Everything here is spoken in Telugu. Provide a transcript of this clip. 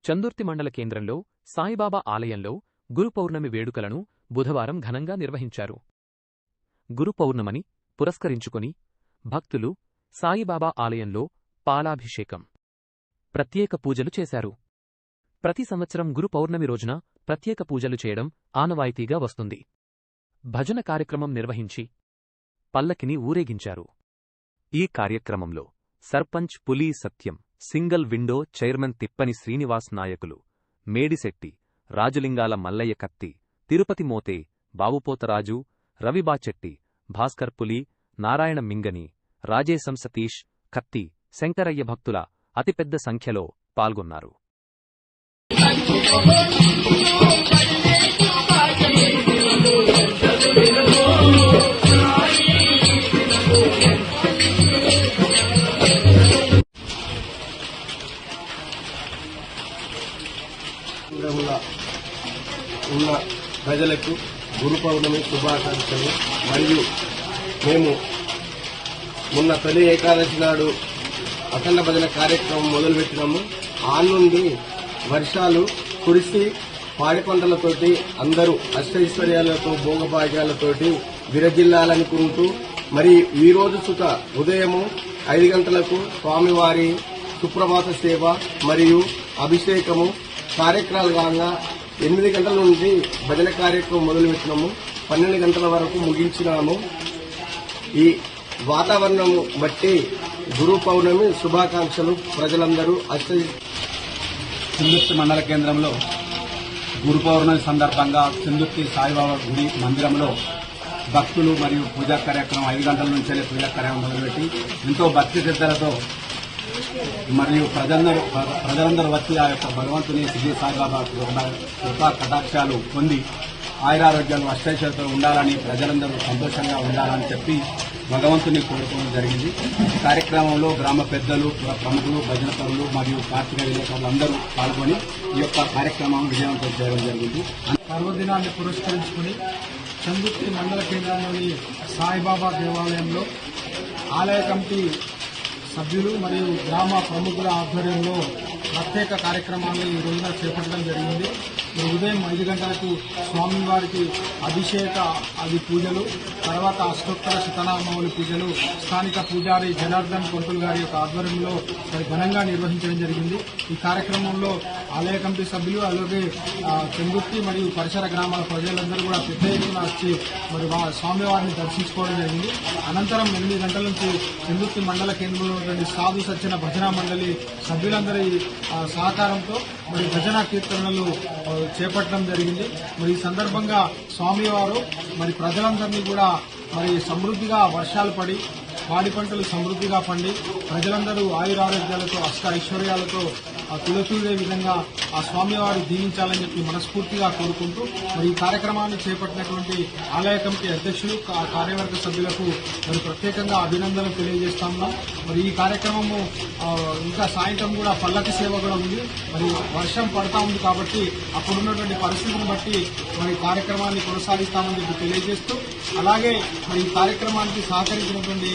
చందుర్తి మండల కేంద్రంలో సాయిబాబా ఆలయంలో గురు పౌర్ణమి వేడుకలను బుధవారం ఘనంగా నిర్వహించారు. గురు పౌర్ణమని పురస్కరించుకొని భక్తులు సాయిబాబా ఆలయంలో పాలాభిషేకం, ప్రత్యేక పూజలు చేశారు. ప్రతి సంవత్సరం గురు పౌర్ణమి రోజున ప్రత్యేక పూజలు చేయడం ఆనవాయితీగా వస్తుంది. భజన కార్యక్రమం నిర్వహించి పల్లకిని ఊరేగించారు. ఈ కార్యక్రమంలో సర్పంచ్ పులీ సత్యం, సింగల్ విండో చైర్మన్ తిప్పని శ్రీనివాస్ నాయకులు, మేడిశెట్టి, రాజులింగాల మల్లయ్య కత్తి, తిరుపతి మోతే, బావుపోతరాజు, రవిబాచెట్టి, భాస్కర్ పులి, నారాయణ మింగని, రాజేశం సతీష్, కత్తి, శంకరయ్య భక్తుల అతిపెద్ద సంఖ్యలో పాల్గొన్నారు. ఉన్న ప్రజలకు గురు పౌర్ణమి శుభాకాంక్షలు. మరియు మేము మొన్న తొలి ఏకాదశి నాడు అఖండ భజన కార్యక్రమం మొదలుపెట్టినాము. ఆ నుండి వర్షాలు కురిసి పాడి పంటలతోటి అందరూ అష్టైశ్వర్యాలతో భోగభాగ్యాలతోటి విరజిల్లాలనుకుంటూ మరి ఈ రోజు సుత ఉదయము 5 గంటలకు స్వామివారి సుప్రభాత సేవ మరియు అభిషేకము కార్యక్రమాలు కాగా 8 గంటల నుండి భజన కార్యక్రమం మొదలుపెట్టినాము. 12 గంటల వరకు ముగించినాము. ఈ వాతావరణం బట్టి గురు పౌర్ణమి శుభాకాంక్షలు. ప్రజలందరూ చందుర్తి మండల కేంద్రంలో గురు పౌర్ణమి సందర్భంగా చందుర్తి సాయిబాబా గుడి మందిరంలో భక్తులు మరియు పూజా కార్యక్రమం 5 గంటల నుంచే పూజా కార్యక్రమం మొదలుపెట్టి ఎంతో భక్తి శ్రద్ధలతో మరియు ప్రజలందరూ వచ్చి ఆ యొక్క భగవంతుని శ్రీ సాయిబాబా కృపా కటాక్షాలు పొంది ఆయురారోగ్యాలు అష్టైశ్వర్యాలతో ఉండాలని, ప్రజలందరూ సంతోషంగా ఉండాలని చెప్పి భగవంతుని కోరుకోవడం జరిగింది. ఈ కార్యక్రమంలో గ్రామ పెద్దలు, ప్రముఖులు, భజన పరులు మరియు కార్తీక విలేకరులు అందరూ పాల్గొని ఈ యొక్క కార్యక్రమాన్ని విజయవంతం చేయడం జరిగింది. పర్వదినాన్ని పురస్కరించుకుని చందుర్తి మండల కేంద్రంలోని సాయిబాబా దేవాలయంలో ఆలయ కమిటీ సభ్యులు మరియు గ్రామ ప్రముఖుల ఆధ్వర్యంలో ప్రత్యేక కార్యక్రమాన్ని ఈ రోజున చేపట్టడం జరిగింది. ఉదయం 5 గంటలకు స్వామివారికి అభిషేక పూజలు, తర్వాత అష్టోత్తర శతనామావళి పూజలు స్థానిక పూజారి జనార్దన్ కొంటులు గారి యొక్క ఆధ్వర్యంలో ఘనంగా నిర్వహించడం జరిగింది. ఈ కార్యక్రమంలో ఆలయ కమిటీ సభ్యులు అలాగే చందుర్తి మరియు పరిసర గ్రామాల ప్రజలందరూ కూడా పెద్ద ఎత్తున వచ్చి మరి స్వామివారిని దర్శించుకోవడం జరిగింది. అనంతరం 8 గంటల నుంచి చందుర్తి మండల కేంద్రంలో సాధు సత్యన భజనా మండలి సభ్యులందరి సహకారంతో మరి భజన కీర్తనలు చేపట్టడం జరిగింది. మరి ఈ సందర్భంగా స్వామివారు మరి ప్రజలందరినీ కూడా మరి సమృద్ధిగా వర్షాలు పడి పాడి పంటలు సమృద్ధిగా పండి ప్రజలందరూ ఆయురారోగ్యాలతో అష్ట ఐశ్వర్యాలతో తులతూగే విధంగా ఆ స్వామివారు దీవించాలని చెప్పి మనస్ఫూర్తిగా కోరుకుంటూ మరి ఈ కార్యక్రమాన్ని చేపట్టినటువంటి ఆలయ కమిటీ అధ్యక్షులు, కార్యవర్గ సభ్యులకు మరి ప్రత్యేకంగా అభినందనలు తెలియజేస్తా ఉన్నాం. మరి ఈ కార్యక్రమము ఇంకా సాయంత్రం కూడా పల్లకి సేవ కూడా ఉంది. మరి వర్షం పడతా ఉంది కాబట్టి అప్పుడున్నటువంటి పరిస్థితిని బట్టి మరి కార్యక్రమాన్ని కొనసాగిస్తామని చెప్పి తెలియజేస్తూ, అలాగే మరి ఈ కార్యక్రమానికి సహకరించినటువంటి